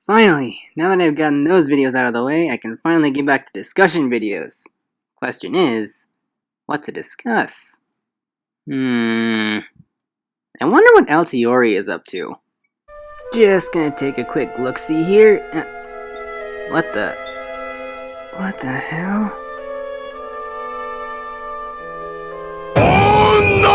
Finally, now that I've gotten those videos out of the way, I can finally get back to discussion videos. Question is, what to discuss? I wonder what Altiori is up to. Just gonna take a quick look-see here. What the hell? Oh no!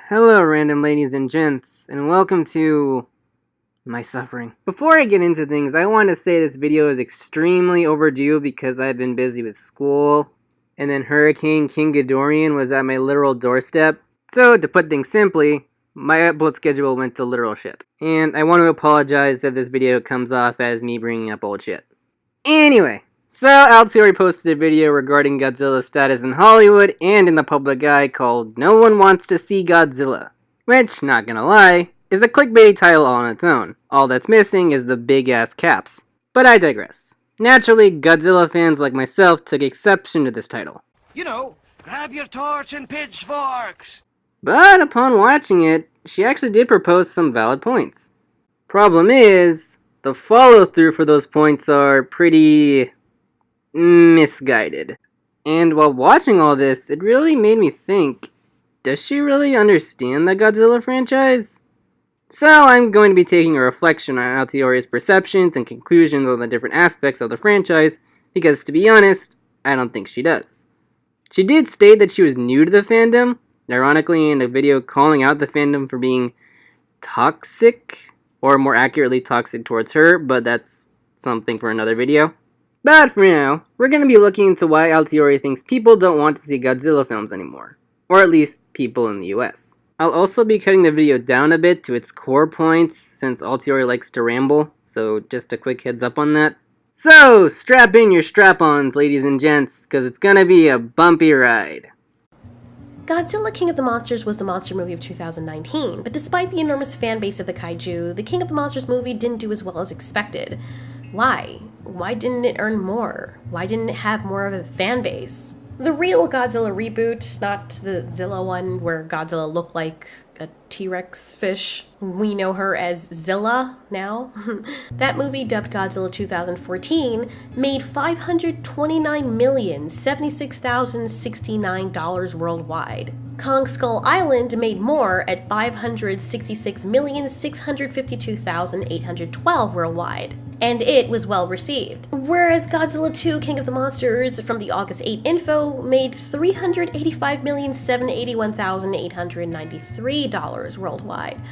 Hello, random ladies and gents, and welcome to my suffering. Before I get into things, I want to say this video is extremely overdue because I've been busy with school, and then Hurricane King Ghidorah was at my literal doorstep. So, to put things simply, my upload schedule went to literal shit. And I want to apologize if this video comes off as me bringing up old shit. Anyway. So, Altiori posted a video regarding Godzilla's status in Hollywood and in the public eye called No One Wants to See Godzilla. Which, not gonna lie, is a clickbait title on its own. All that's missing is the big-ass caps. But I digress. Naturally, Godzilla fans like myself took exception to this title. You know, grab your torch and pitchforks! But upon watching it, she actually did propose some valid points. Problem is, the follow-through for those points are pretty misguided. And while watching all this, it really made me think, does she really understand the Godzilla franchise? So I'm going to be taking a reflection on Altiori's perceptions and conclusions on the different aspects of the franchise, because to be honest, I don't think she does. She did state that she was new to the fandom, ironically in a video calling out the fandom for being toxic, or more accurately toxic towards her, but that's something for another video. But for now, we're going to be looking into why Altiori thinks people don't want to see Godzilla films anymore. Or at least, people in the US. I'll also be cutting the video down a bit to its core points, since Altiori likes to ramble, so just a quick heads up on that. So, strap in your strap-ons, ladies and gents, because it's gonna be a bumpy ride. Godzilla King of the Monsters was the monster movie of 2019, but despite the enormous fan base of the kaiju, the King of the Monsters movie didn't do as well as expected. Why? Why didn't it earn more? Why didn't it have more of a fan base? The real Godzilla reboot, not the Zilla one where Godzilla looked like a T-Rex fish. We know her as Zilla now. That movie, dubbed Godzilla 2014, made $529,076,069 worldwide. Kong Skull Island made more at $566,652,812 worldwide. And it was well received. Whereas Godzilla 2 King of the Monsters from the August 8 info made $385,781,893 worldwide.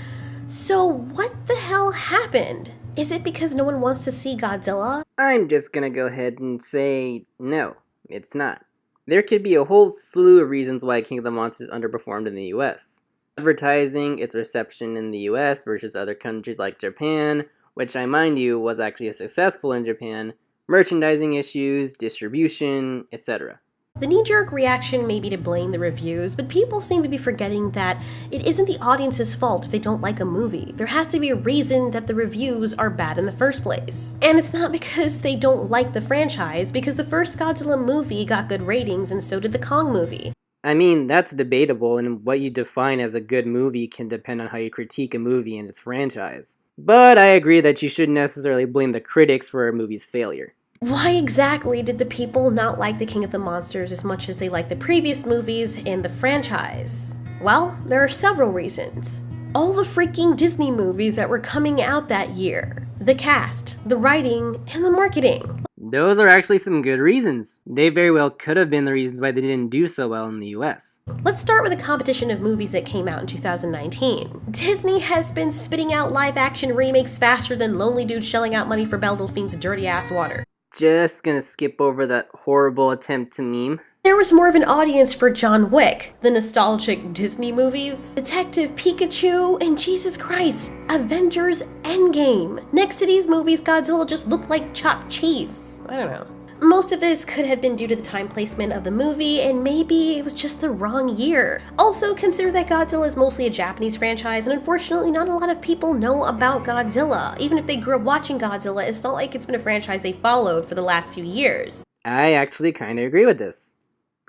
So what the hell happened? Is it because no one wants to see Godzilla? I'm just gonna go ahead and say no, it's not. There could be a whole slew of reasons why King of the Monsters underperformed in the US. Advertising, its reception in the US versus other countries like Japan, which I mind you was actually successful in Japan, merchandising issues, distribution, etc. The knee-jerk reaction may be to blame the reviews, but people seem to be forgetting that it isn't the audience's fault if they don't like a movie. There has to be a reason that the reviews are bad in the first place. And it's not because they don't like the franchise, because the first Godzilla movie got good ratings and so did the Kong movie. I mean, that's debatable, and what you define as a good movie can depend on how you critique a movie and its franchise. But I agree that you shouldn't necessarily blame the critics for a movie's failure. Why exactly did the people not like the King of the Monsters as much as they liked the previous movies in the franchise? Well, there are several reasons. All the freaking Disney movies that were coming out that year. The cast, the writing, and the marketing. Those are actually some good reasons. They very well could have been the reasons why they didn't do so well in the US. Let's start with a competition of movies that came out in 2019. Disney has been spitting out live-action remakes faster than lonely dudes shelling out money for Belle Delphine's dirty-ass water. Just gonna skip over that horrible attempt to meme. There was more of an audience for John Wick, the nostalgic Disney movies, Detective Pikachu, and Jesus Christ, Avengers Endgame. Next to these movies, Godzilla just looked like chopped cheese. I don't know. Most of this could have been due to the time placement of the movie, and maybe it was just the wrong year. Also, consider that Godzilla is mostly a Japanese franchise, and unfortunately not a lot of people know about Godzilla. Even if they grew up watching Godzilla, it's not like it's been a franchise they followed for the last few years. I actually kinda agree with this.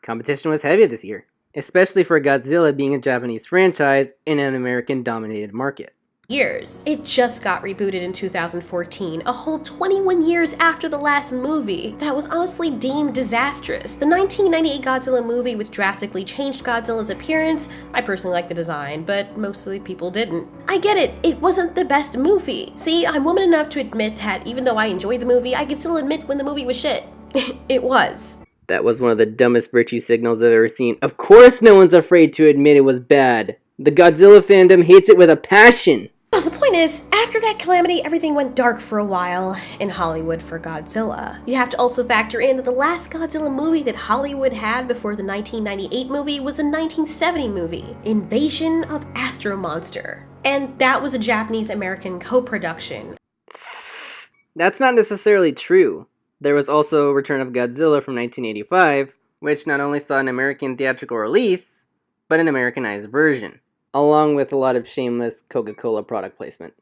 Competition was heavy this year, especially for Godzilla being a Japanese franchise in an American-dominated market. It just got rebooted in 2014, a whole 21 years after the last movie. That was honestly deemed disastrous. The 1998 Godzilla movie, which drastically changed Godzilla's appearance, I personally like the design, but mostly people didn't. I get it, it wasn't the best movie. See, I'm woman enough to admit that even though I enjoyed the movie, I can still admit when the movie was shit. It was. That was one of the dumbest virtue signals I've ever seen. Of course no one's afraid to admit it was bad. The Godzilla fandom hates it with a passion. Well, the point is, after that calamity, everything went dark for a while in Hollywood for Godzilla. You have to also factor in that the last Godzilla movie that Hollywood had before the 1998 movie was a 1970 movie, Invasion of Astro Monster. And that was a Japanese-American co-production. That's not necessarily true. There was also Return of Godzilla from 1985, which not only saw an American theatrical release, but an Americanized version, along with a lot of shameless Coca-Cola product placement.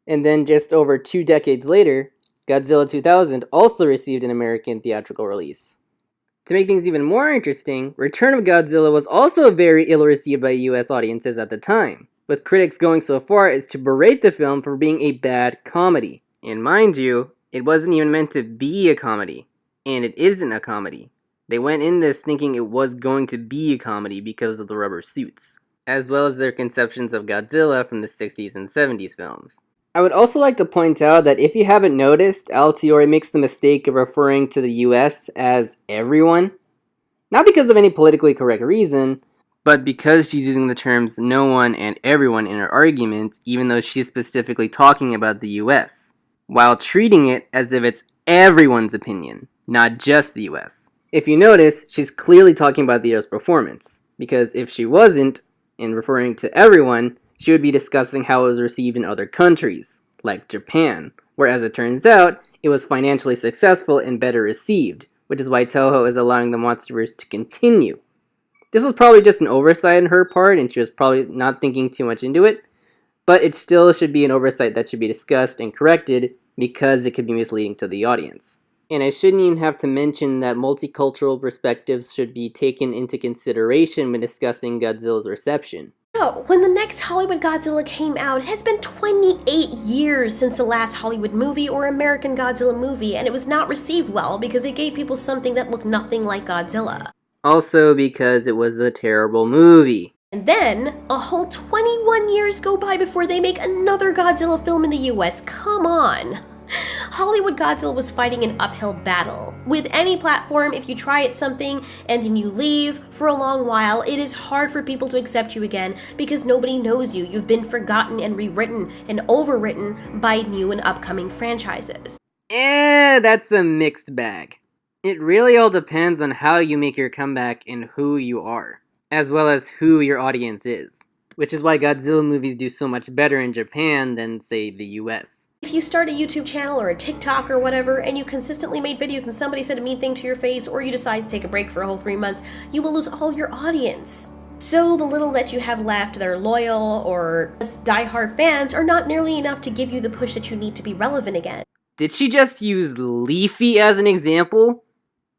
And then just over 2 decades later, Godzilla 2000 also received an American theatrical release. To make things even more interesting, Return of Godzilla was also very ill-received by US audiences at the time, with critics going so far as to berate the film for being a bad comedy. And mind you, it wasn't even meant to be a comedy, and it isn't a comedy. They went in this thinking it was going to be a comedy because of the rubber suits, as well as their conceptions of Godzilla from the 60s and 70s films. I would also like to point out that if you haven't noticed, Altiori makes the mistake of referring to the US as everyone. Not because of any politically correct reason, but because she's using the terms no one and everyone in her argument, even though she's specifically talking about the US, while treating it as if it's everyone's opinion, not just the US. If you notice, she's clearly talking about the US performance, because if she wasn't, in referring to everyone, she would be discussing how it was received in other countries, like Japan, where as it turns out, it was financially successful and better received, which is why Toho is allowing the Monsterverse to continue. This was probably just an oversight on her part, and she was probably not thinking too much into it, but it still should be an oversight that should be discussed and corrected because it could be misleading to the audience. And I shouldn't even have to mention that multicultural perspectives should be taken into consideration when discussing Godzilla's reception. So, when the next Hollywood Godzilla came out, it has been 28 years since the last Hollywood movie or American Godzilla movie, and it was not received well because it gave people something that looked nothing like Godzilla. Also because it was a terrible movie. And then, a whole 21 years go by before they make another Godzilla film in the US. Come on! Hollywood Godzilla was fighting an uphill battle. With any platform, if you try at something and then you leave for a long while, it is hard for people to accept you again because nobody knows you. You've been forgotten and rewritten and overwritten by new and upcoming franchises. That's a mixed bag. It really all depends on how you make your comeback and who you are, as well as who your audience is, which is why Godzilla movies do so much better in Japan than, say, the US. If you start a YouTube channel or a TikTok or whatever, and you consistently made videos and somebody said a mean thing to your face, or you decide to take a break for a whole 3 months, you will lose all your audience. So the little that you have left that are loyal or just die-hard fans are not nearly enough to give you the push that you need to be relevant again. Did she just use Leafy as an example?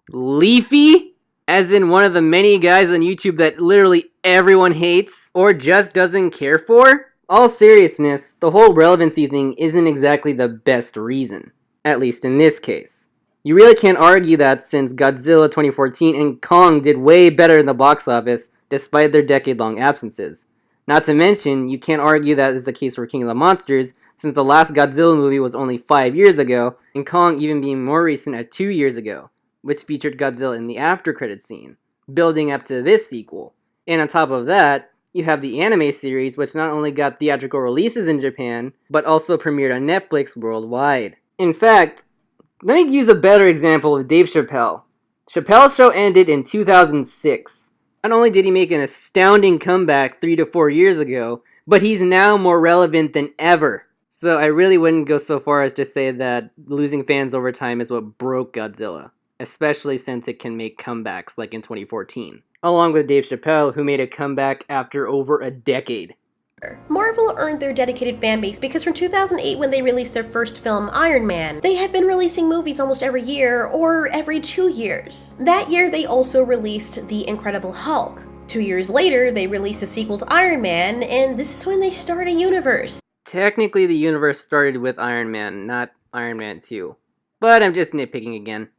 Leafy? As in one of the many guys on YouTube that literally everyone hates or just doesn't care for? All seriousness, the whole relevancy thing isn't exactly the best reason. At least in this case. You really can't argue that since Godzilla 2014 and Kong did way better in the box office despite their decade-long absences. Not to mention, you can't argue that is the case for King of the Monsters since the last Godzilla movie was only 5 years ago, and Kong even being more recent at 2 years ago, which featured Godzilla in the after-credits scene, building up to this sequel. And on top of that, you have the anime series, which not only got theatrical releases in Japan, but also premiered on Netflix worldwide. In fact, let me use a better example of Dave Chappelle. Chappelle's show ended in 2006. Not only did he make an astounding comeback 3 to 4 years ago, but he's now more relevant than ever. So I really wouldn't go so far as to say that losing fans over time is what broke Godzilla, especially since it can make comebacks like in 2014. Along with Dave Chappelle, who made a comeback after over a decade. Marvel earned their dedicated fanbase because from 2008 when they released their first film, Iron Man, they had been releasing movies almost every year or every 2 years. That year they also released The Incredible Hulk. 2 years later, they released a sequel to Iron Man, and this is when they start a universe. Technically, the universe started with Iron Man, not Iron Man 2. But I'm just nitpicking again.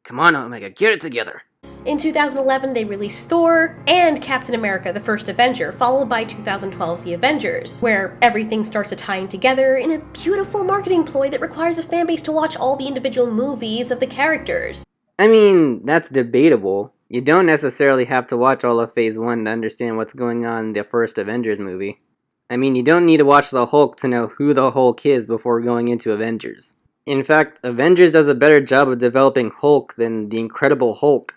Come on, Omega, get it together! In 2011, they released Thor and Captain America, the First Avenger, followed by 2012's The Avengers, where everything starts to tie in together in a beautiful marketing ploy that requires a fanbase to watch all the individual movies of the characters. I mean, that's debatable. You don't necessarily have to watch all of Phase 1 to understand what's going on in the first Avengers movie. I mean, you don't need to watch the Hulk to know who the Hulk is before going into Avengers. In fact, Avengers does a better job of developing Hulk than the Incredible Hulk.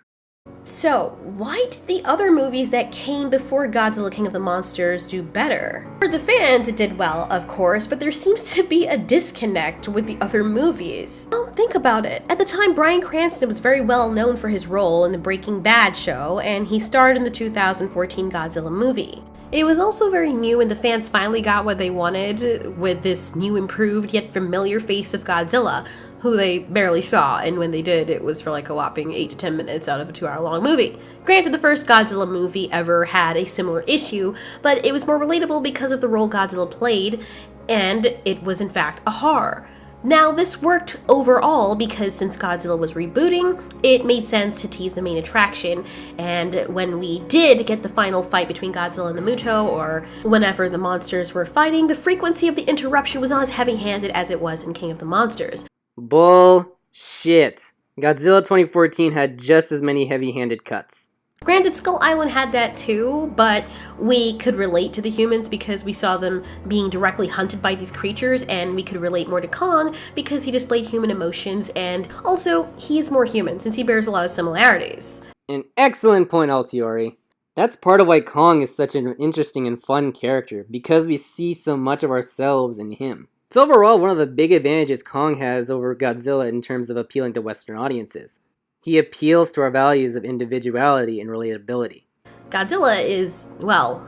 So, why did the other movies that came before Godzilla King of the Monsters do better? For the fans, it did well, of course, but there seems to be a disconnect with the other movies. Well, think about it. At the time, Bryan Cranston was very well known for his role in the Breaking Bad show, and he starred in the 2014 Godzilla movie. It was also very new and the fans finally got what they wanted with this new improved yet familiar face of Godzilla, who they barely saw, and when they did, it was for like a whopping 8 to 10 minutes out of a 2-hour-long movie. Granted, the first Godzilla movie ever had a similar issue, but it was more relatable because of the role Godzilla played, and it was in fact a horror. Now, this worked overall because since Godzilla was rebooting, it made sense to tease the main attraction, and when we did get the final fight between Godzilla and the Muto, or whenever the monsters were fighting, the frequency of the interruption was not as heavy-handed as it was in King of the Monsters. Bullshit. Godzilla 2014 had just as many heavy-handed cuts. Granted, Skull Island had that too, but we could relate to the humans because we saw them being directly hunted by these creatures, and we could relate more to Kong because he displayed human emotions, and also, he's more human since he bears a lot of similarities. An excellent point, Altiori. That's part of why Kong is such an interesting and fun character, because we see so much of ourselves in him. It's overall one of the big advantages Kong has over Godzilla in terms of appealing to Western audiences. He appeals to our values of individuality and relatability. Godzilla is, well,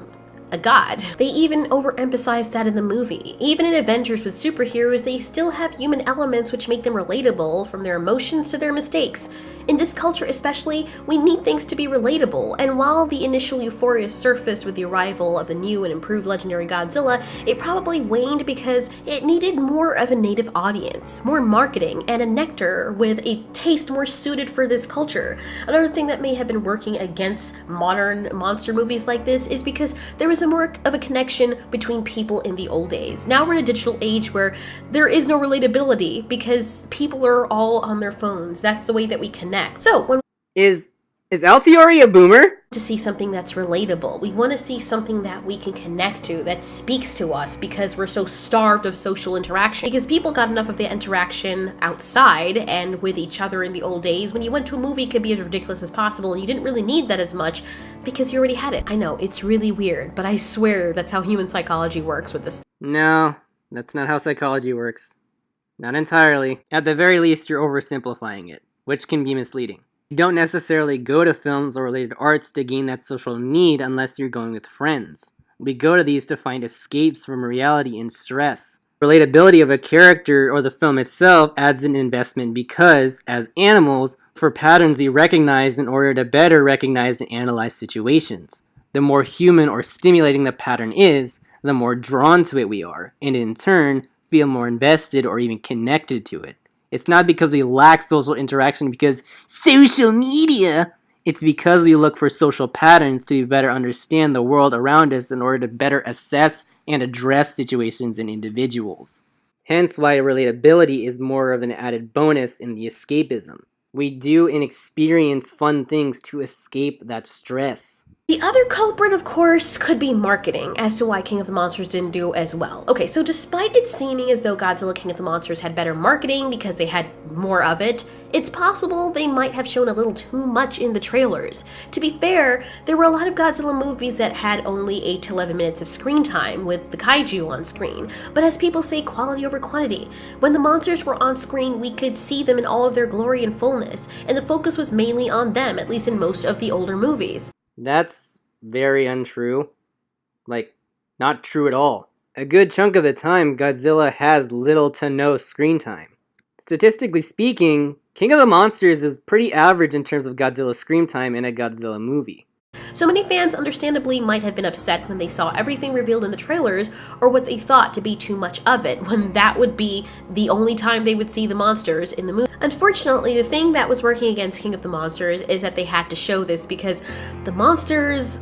a god. They even overemphasize that in the movie. Even in Avengers with superheroes, they still have human elements which make them relatable, from their emotions to their mistakes. In this culture especially, we need things to be relatable, and while the initial euphoria surfaced with the arrival of the new and improved legendary Godzilla, it probably waned because it needed more of a native audience, more marketing, and a nectar with a taste more suited for this culture. Another thing that may have been working against modern monster movies like this is because there was a more of a connection between people in the old days. Now we're in a digital age where there is no relatability because people are all on their phones. That's the way that we connect. So when Is Altiori a boomer? to see something that's relatable, we want to see something that we can connect to, that speaks to us, because we're so starved of social interaction. Because people got enough of the interaction outside and with each other in the old days. When you went to a movie, it could be as ridiculous as possible, and you didn't really need that as much because you already had it. I know, it's really weird, but I swear that's how human psychology works with this. No, that's not how psychology works. Not entirely. At the very least, you're oversimplifying it, which can be misleading. You don't necessarily go to films or related arts to gain that social need unless you're going with friends. We go to these to find escapes from reality and stress. Relatability of a character or the film itself adds an investment because, as animals, for patterns we recognize in order to better recognize and analyze situations. The more human or stimulating the pattern is, the more drawn to it we are, and in turn, feel more invested or even connected to it. It's not because we lack social interaction because social media. It's because we look for social patterns to better understand the world around us in order to better assess and address situations and individuals. Hence why relatability is more of an added bonus in the escapism. We do and experience fun things to escape that stress. The other culprit, of course, could be marketing, as to why King of the Monsters didn't do as well. Okay, so despite it seeming as though Godzilla King of the Monsters had better marketing because they had more of it, it's possible they might have shown a little too much in the trailers. To be fair, there were a lot of Godzilla movies that had only 8 to 11 minutes of screen time with the kaiju on screen, but as people say, quality over quantity. When the monsters were on screen, we could see them in all of their glory and fullness, and the focus was mainly on them, at least in most of the older movies. That's very untrue. Like, not true at all. A good chunk of the time, Godzilla has little to no screen time. Statistically speaking, King of the Monsters is pretty average in terms of Godzilla screen time in a Godzilla movie. So many fans understandably might have been upset when they saw everything revealed in the trailers, or what they thought to be too much of it, when that would be the only time they would see the monsters in the movie. Unfortunately, the thing that was working against King of the Monsters is that they had to show this because the monsters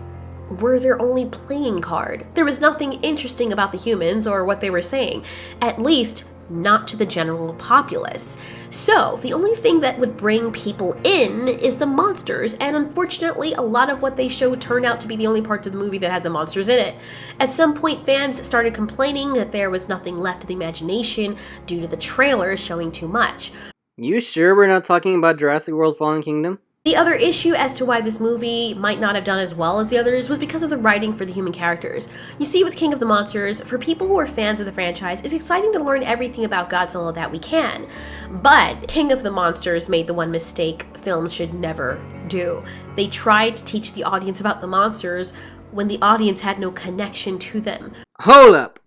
were their only playing card. There was nothing interesting about the humans or what they were saying, at least not to the general populace. So, the only thing that would bring people in is the monsters, and unfortunately, a lot of what they showed turned out to be the only parts of the movie that had the monsters in it. At some point, fans started complaining that there was nothing left to the imagination due to the trailers showing too much. You sure we're not talking about Jurassic World Fallen Kingdom? The other issue as to why this movie might not have done as well as the others was because of the writing for the human characters. You see, with King of the Monsters, for people who are fans of the franchise, it's exciting to learn everything about Godzilla that we can. But King of the Monsters made the one mistake films should never do. They tried to teach the audience about the monsters when the audience had no connection to them. Hold up!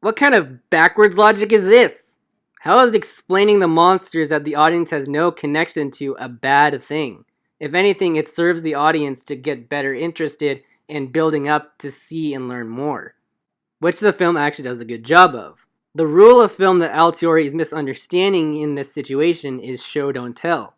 What kind of backwards logic is this? How is explaining the monsters that the audience has no connection to a bad thing? If anything, it serves the audience to get better interested in building up to see and learn more, which the film actually does a good job of. The rule of film that Altieri is misunderstanding in this situation is show don't tell.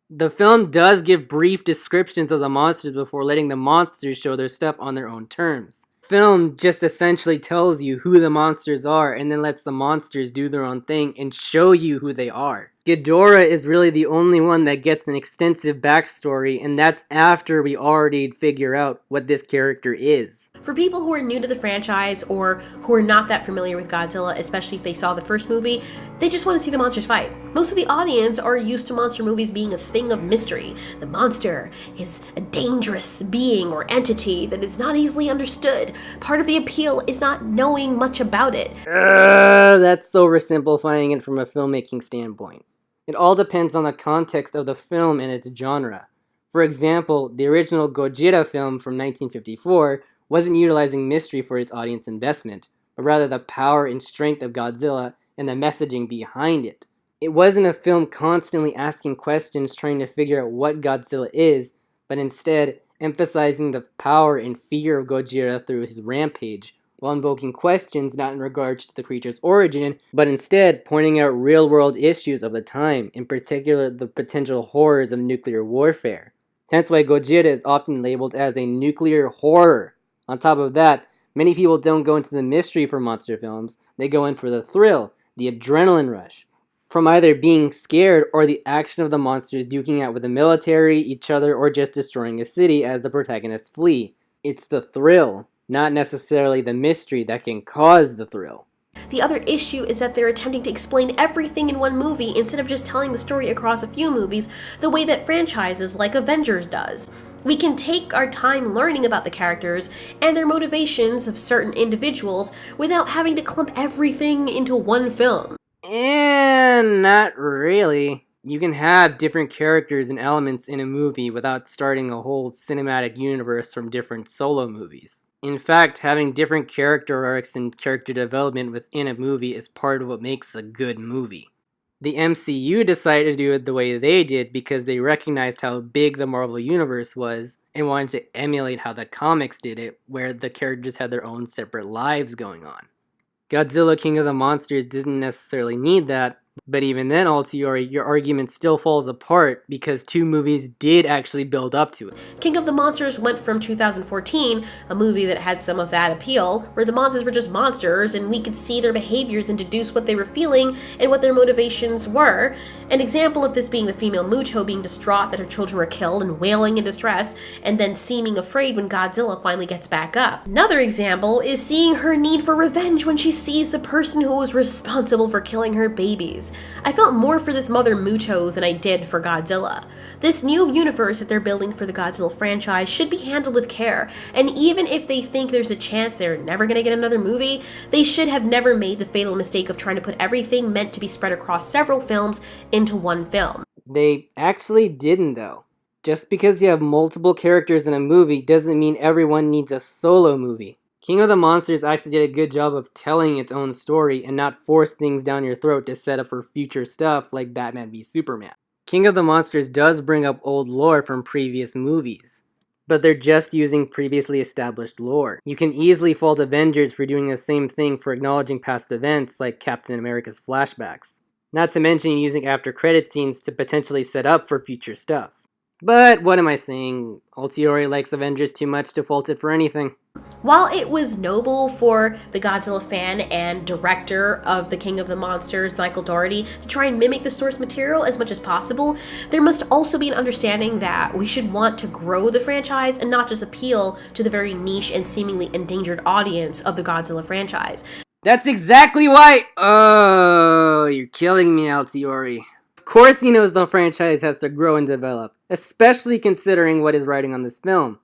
The film does give brief descriptions of the monsters before letting the monsters show their stuff on their own terms. Film just essentially tells you who the monsters are and then lets the monsters do their own thing and show you who they are. Ghidorah is really the only one that gets an extensive backstory, and that's after we already figure out what this character is. For people who are new to the franchise or who are not that familiar with Godzilla, especially if they saw the first movie, they just want to see the monsters fight. Most of the audience are used to monster movies being a thing of mystery. The monster is a dangerous being or entity that is not easily understood. Part of the appeal is not knowing much about it. That's oversimplifying it from a filmmaking standpoint. It all depends on the context of the film and its genre. For example, the original Gojira film from 1954 wasn't utilizing mystery for its audience investment, but rather the power and strength of Godzilla and the messaging behind it. It wasn't a film constantly asking questions trying to figure out what Godzilla is, but instead emphasizing the power and fear of Gojira through his rampage, while invoking questions not in regards to the creature's origin, but instead pointing out real-world issues of the time, in particular the potential horrors of nuclear warfare. Hence why Gojira is often labeled as a nuclear horror. On top of that, many people don't go into the mystery for monster films, they go in for the thrill, the adrenaline rush, from either being scared or the action of the monsters duking out with the military, each other, or just destroying a city as the protagonists flee. It's the thrill, not necessarily the mystery, that can cause the thrill. The other issue is that they're attempting to explain everything in one movie instead of just telling the story across a few movies the way that franchises like Avengers does. We can take our time learning about the characters and their motivations of certain individuals without having to clump everything into one film. And not really. You can have different characters and elements in a movie without starting a whole cinematic universe from different solo movies. In fact, having different character arcs and character development within a movie is part of what makes a good movie. The MCU decided to do it the way they did because they recognized how big the Marvel Universe was and wanted to emulate how the comics did it, where the characters had their own separate lives going on. Godzilla King of the Monsters didn't necessarily need that, But even then, Altiori, your argument still falls apart because 2 movies did actually build up to it. King of the Monsters went from 2014, a movie that had some of that appeal, where the monsters were just monsters and we could see their behaviors and deduce what they were feeling and what their motivations were. An example of this being the female Mucho being distraught that her children were killed and wailing in distress, and then seeming afraid when Godzilla finally gets back up. Another example is seeing her need for revenge when she sees the person who was responsible for killing her babies. I felt more for this mother Mucho than I did for Godzilla. This new universe that they're building for the Godzilla franchise should be handled with care, and even if they think there's a chance they're never gonna get another movie, they should have never made the fatal mistake of trying to put everything meant to be spread across several films into one film. They actually didn't, though. Just because you have multiple characters in a movie doesn't mean everyone needs a solo movie. King of the Monsters actually did a good job of telling its own story and not force things down your throat to set up for future stuff like Batman v Superman. King of the Monsters does bring up old lore from previous movies, but they're just using previously established lore. You can easily fault Avengers for doing the same thing for acknowledging past events like Captain America's flashbacks. Not to mention using after credit scenes to potentially set up for future stuff. But what am I saying? Altiori likes Avengers too much to fault it for anything. While it was noble for the Godzilla fan and director of The King of the Monsters, Michael Dougherty, to try and mimic the source material as much as possible, there must also be an understanding that we should want to grow the franchise and not just appeal to the very niche and seemingly endangered audience of the Godzilla franchise. That's exactly why— Oh, you're killing me, Altiori. Of course he knows the franchise has to grow and develop, especially considering what is writing on this film.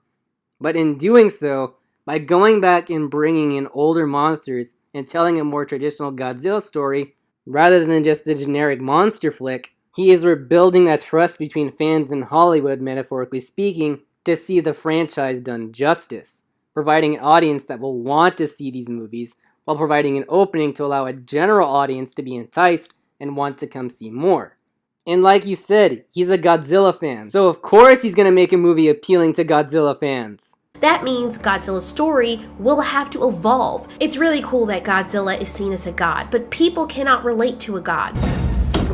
But in doing so, by going back and bringing in older monsters and telling a more traditional Godzilla story, rather than just a generic monster flick, he is rebuilding that trust between fans and Hollywood, metaphorically speaking, to see the franchise done justice, providing an audience that will want to see these movies, while providing an opening to allow a general audience to be enticed and want to come see more. And like you said, he's a Godzilla fan, so of course he's gonna make a movie appealing to Godzilla fans. That means Godzilla's story will have to evolve. It's really cool that Godzilla is seen as a god, but people cannot relate to a god.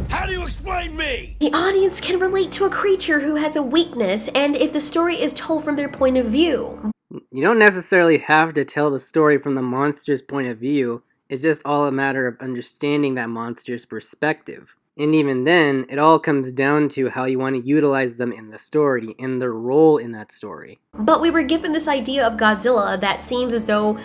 How do you explain me? The audience can relate to a creature who has a weakness, and if the story is told from their point of view. You don't necessarily have to tell the story from the monster's point of view, it's just all a matter of understanding that monster's perspective. And even then, it all comes down to how you want to utilize them in the story, and their role in that story. But we were given this idea of Godzilla that seems as though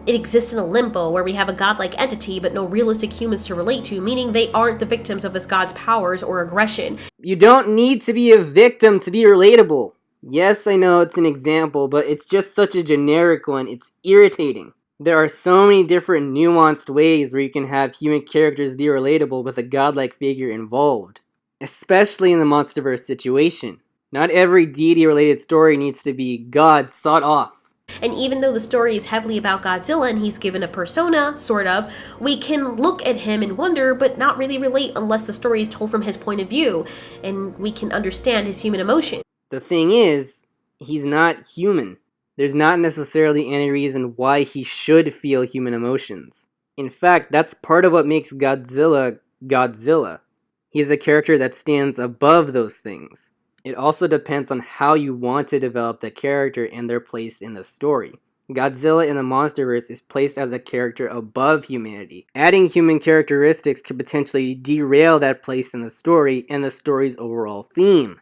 it exists in a limbo where we have a godlike entity but no realistic humans to relate to, meaning they aren't the victims of this god's powers or aggression. You don't need to be a victim to be relatable. Yes, I know it's an example, but it's just such a generic one, it's irritating. There are so many different nuanced ways where you can have human characters be relatable with a godlike figure involved. Especially in the MonsterVerse situation. Not every deity-related story needs to be God sawed off. And even though the story is heavily about Godzilla and he's given a persona, sort of, we can look at him and wonder, but not really relate unless the story is told from his point of view, and we can understand his human emotion. The thing is, he's not human. There's not necessarily any reason why he should feel human emotions. In fact, that's part of what makes Godzilla Godzilla. He's a character that stands above those things. It also depends on how you want to develop the character and their place in the story. Godzilla in the MonsterVerse is placed as a character above humanity. Adding human characteristics could potentially derail that place in the story and the story's overall theme.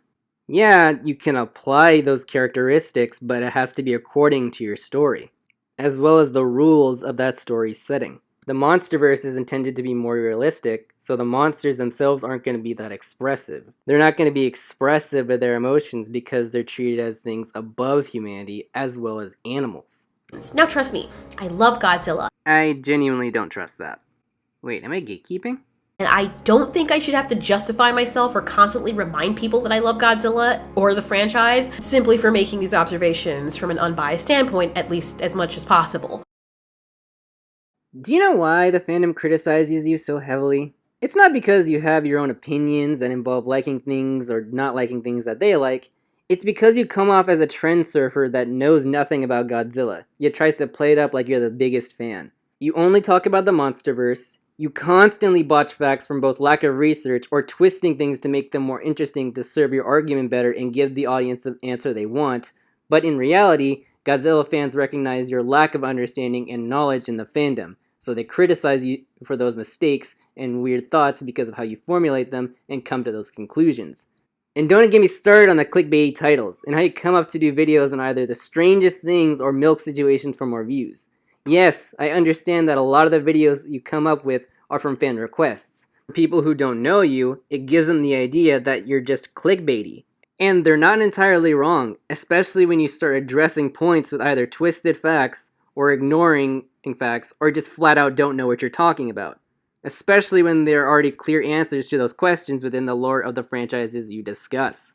Yeah, you can apply those characteristics, but it has to be according to your story, as well as the rules of that story's setting. The MonsterVerse is intended to be more realistic, so the monsters themselves aren't going to be that expressive. They're not going to be expressive of their emotions because they're treated as things above humanity, as well as animals. Now trust me, I love Godzilla. I genuinely don't trust that. Wait, am I gatekeeping? And I don't think I should have to justify myself or constantly remind people that I love Godzilla or the franchise simply for making these observations from an unbiased standpoint, at least as much as possible. Do you know why the fandom criticizes you so heavily? It's not because you have your own opinions that involve liking things or not liking things that they like. It's because you come off as a trend surfer that knows nothing about Godzilla, yet tries to play it up like you're the biggest fan. You only talk about the MonsterVerse, You constantly botch facts from both lack of research or twisting things to make them more interesting to serve your argument better and give the audience the answer they want. But in reality, Godzilla fans recognize your lack of understanding and knowledge in the fandom, so they criticize you for those mistakes and weird thoughts because of how you formulate them and come to those conclusions. And don't get me started on the clickbaity titles and how you come up to do videos on either the strangest things or milk situations for more views. Yes, I understand that a lot of the videos you come up with are from fan requests. For people who don't know you, it gives them the idea that you're just clickbaity. And they're not entirely wrong, especially when you start addressing points with either twisted facts or ignoring facts or just flat out don't know what you're talking about. Especially when there are already clear answers to those questions within the lore of the franchises you discuss.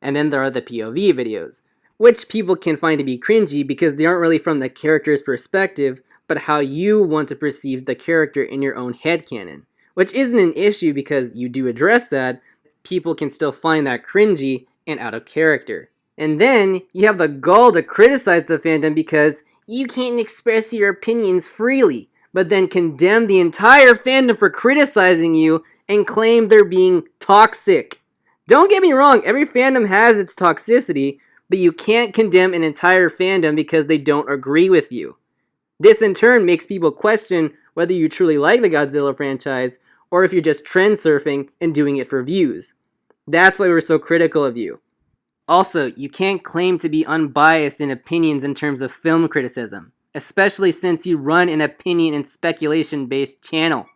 And then there are the POV videos, which people can find to be cringy because they aren't really from the character's perspective, but how you want to perceive the character in your own headcanon. Which isn't an issue because you do address that, people can still find that cringy and out of character. And then you have the gall to criticize the fandom because you can't express your opinions freely, but then condemn the entire fandom for criticizing you and claim they're being toxic. Don't get me wrong, every fandom has its toxicity, but you can't condemn an entire fandom because they don't agree with you. This in turn makes people question whether you truly like the Godzilla franchise or if you're just trend surfing and doing it for views. That's why we're so critical of you. Also, you can't claim to be unbiased in opinions in terms of film criticism, especially since you run an opinion and speculation-based channel.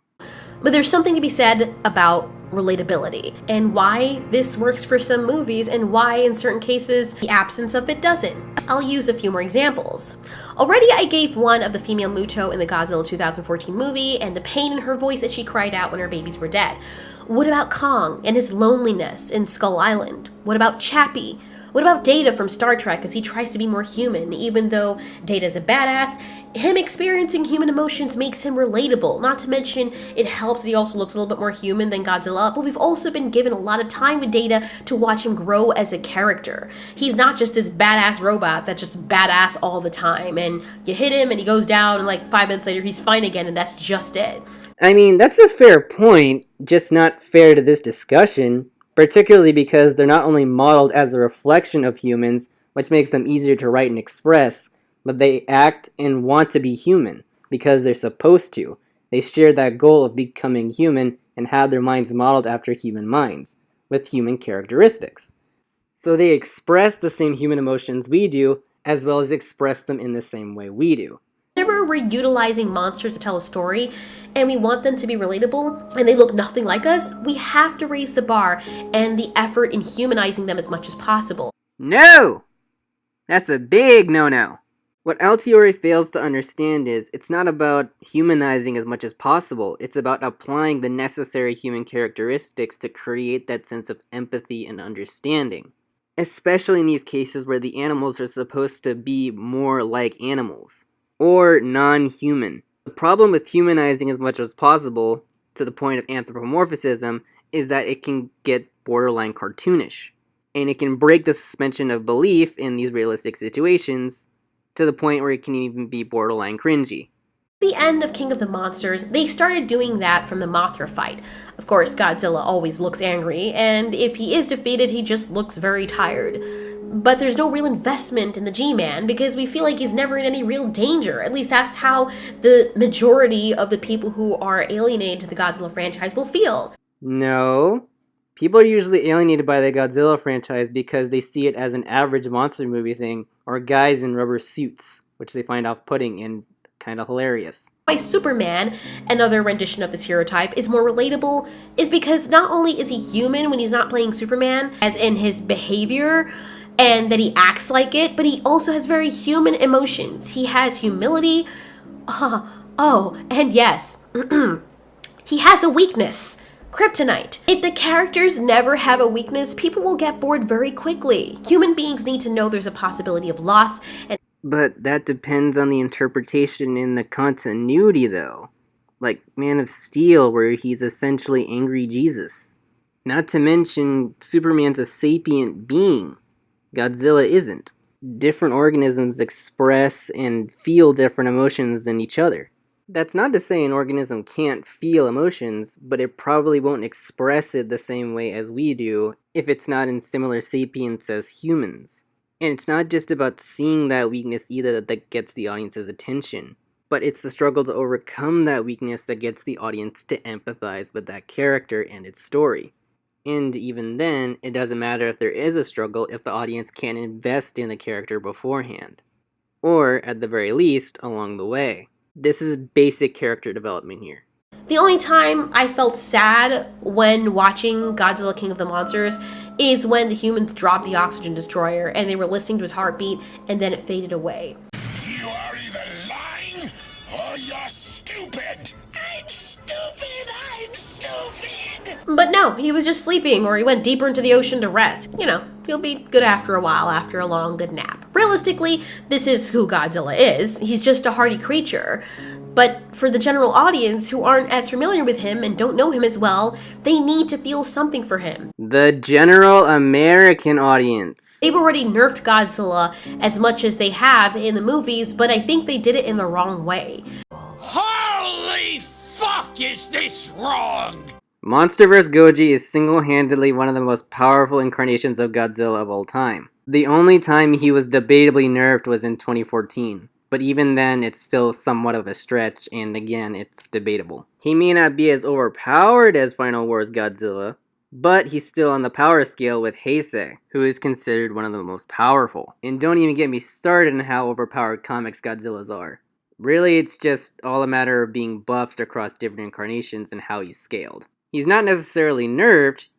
But there's something to be said about relatability and why this works for some movies and why in certain cases the absence of it doesn't. I'll use a few more examples. Already I gave one of the female Muto in the Godzilla 2014 movie and the pain in her voice as she cried out when her babies were dead. What about Kong and his loneliness in Skull Island? What about Chappie? What about Data from Star Trek as he tries to be more human? Even though Data's a badass, him experiencing human emotions makes him relatable. Not to mention, it helps that he also looks a little bit more human than Godzilla, but we've also been given a lot of time with Data to watch him grow as a character. He's not just this badass robot that's just badass all the time, and you hit him and he goes down, and like 5 minutes later he's fine again, and that's just it. I mean, that's a fair point, just not fair to this discussion. Particularly because they're not only modeled as a reflection of humans, which makes them easier to write and express, but they act and want to be human, because they're supposed to. They share that goal of becoming human and have their minds modeled after human minds, with human characteristics. So they express the same human emotions we do, as well as express them in the same way we do. Whenever we're utilizing monsters to tell a story, and we want them to be relatable, and they look nothing like us, we have to raise the bar and the effort in humanizing them as much as possible. No! That's a big no-no. What Altiori fails to understand is, it's not about humanizing as much as possible, it's about applying the necessary human characteristics to create that sense of empathy and understanding. Especially in these cases where the animals are supposed to be more like animals. Or non-human. The problem with humanizing as much as possible, to the point of anthropomorphism, is that it can get borderline cartoonish. And it can break the suspension of belief in these realistic situations, to the point where it can even be borderline cringy. At the end of King of the Monsters, they started doing that from the Mothra fight. Of course, Godzilla always looks angry, and if he is defeated, he just looks very tired. But there's no real investment in the G-Man because we feel like he's never in any real danger. At least that's how the majority of the people who are alienated to the Godzilla franchise will feel. No. People are usually alienated by the Godzilla franchise because they see it as an average monster movie thing, or guys in rubber suits, which they find off-putting and kind of hilarious. Why Superman, another rendition of this hero type, is more relatable is because not only is he human when he's not playing Superman, as in his behavior, and that he acts like it, but he also has very human emotions. He has humility. And yes, he has a weakness. Kryptonite. If the characters never have a weakness, people will get bored very quickly. Human beings need to know there's a possibility of loss. But that depends on the interpretation in the continuity, though. Like Man of Steel, where he's essentially angry Jesus. Not to mention, Superman's a sapient being. Godzilla isn't. Different organisms express and feel different emotions than each other. That's not to say an organism can't feel emotions, but it probably won't express it the same way as we do if it's not in similar sapience as humans. And it's not just about seeing that weakness either that gets the audience's attention, but it's the struggle to overcome that weakness that gets the audience to empathize with that character and its story. And even then, it doesn't matter if there is a struggle if the audience can't invest in the character beforehand. Or, at the very least, along the way. This is basic character development here. The only time I felt sad when watching Godzilla King of the Monsters is when the humans dropped the oxygen destroyer and they were listening to his heartbeat and then it faded away. You are either lying or you're stupid. I'm stupid. I'm stupid. But no, he was just sleeping or he went deeper into the ocean to rest. You know, he'll be good after a while, after a long good nap. Realistically, this is who Godzilla is. He's just a hardy creature. But for the general audience who aren't as familiar with him and don't know him as well, they need to feel something for him. The general American audience. They've already nerfed Godzilla as much as they have in the movies, but I think they did it in the wrong way. Holy fuck, is this wrong? MonsterVerse Goji is single-handedly one of the most powerful incarnations of Godzilla of all time. The only time he was debatably nerfed was in 2014. But even then, it's still somewhat of a stretch, and again, it's debatable. He may not be as overpowered as Final War's Godzilla, but he's still on the power scale with Heisei, who is considered one of the most powerful. And don't even get me started on how overpowered comics Godzillas are. Really, it's just all a matter of being buffed across different incarnations and how he's scaled. He's not necessarily nerfed,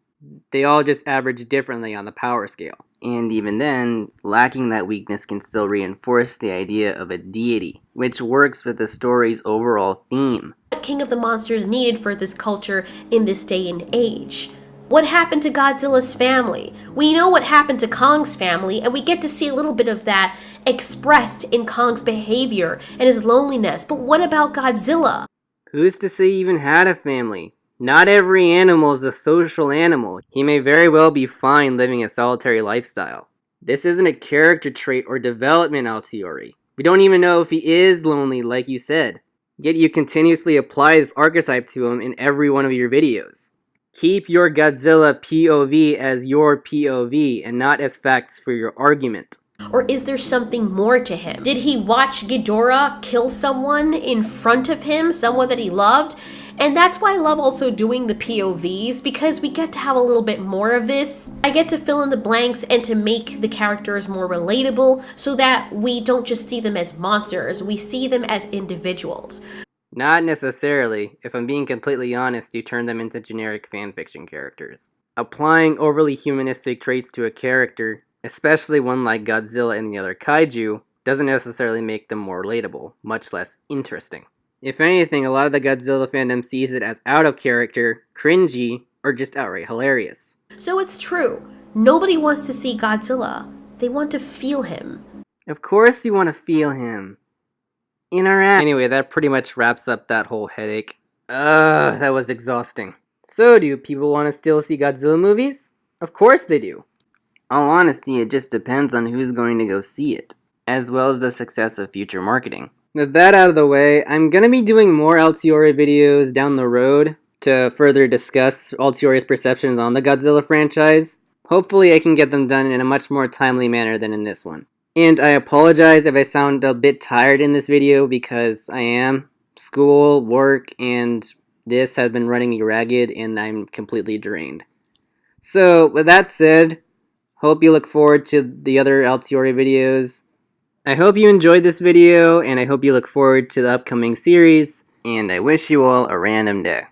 they all just average differently on the power scale. And even then, lacking that weakness can still reinforce the idea of a deity, which works with the story's overall theme. What King of the Monsters needed for this culture in this day and age? What happened to Godzilla's family? We know what happened to Kong's family, and we get to see a little bit of that expressed in Kong's behavior and his loneliness. But what about Godzilla? Who's to say he even had a family? Not every animal is a social animal. He may very well be fine living a solitary lifestyle. This isn't a character trait or development, Altiori. We don't even know if he is lonely, like you said. Yet you continuously apply this archetype to him in every one of your videos. Keep your Godzilla POV as your POV and not as facts for your argument. Or is there something more to him? Did he watch Ghidorah kill someone in front of him, someone that he loved? And that's why I love also doing the POVs, because we get to have a little bit more of this. I get to fill in the blanks and to make the characters more relatable so that we don't just see them as monsters, we see them as individuals. Not necessarily. If I'm being completely honest, you turn them into generic fanfiction characters. Applying overly humanistic traits to a character, especially one like Godzilla and the other kaiju, doesn't necessarily make them more relatable, much less interesting. If anything, a lot of the Godzilla fandom sees it as out of character, cringy, or just outright hilarious. So it's true. Nobody wants to see Godzilla. They want to feel him. Of course you want to feel him. Interact. Anyway, that pretty much wraps up that whole headache. That was exhausting. So, do people want to still see Godzilla movies? Of course they do. All honesty, it just depends on who's going to go see it, as well as the success of future marketing. With that out of the way, I'm going to be doing more Altiori videos down the road to further discuss Altiori's perceptions on the Godzilla franchise. Hopefully I can get them done in a much more timely manner than in this one. And I apologize if I sound a bit tired in this video because I am. School, work, and this has been running me ragged and I'm completely drained. So with that said, hope you look forward to the other Altiori videos. I hope you enjoyed this video, and I hope you look forward to the upcoming series, and I wish you all a random day.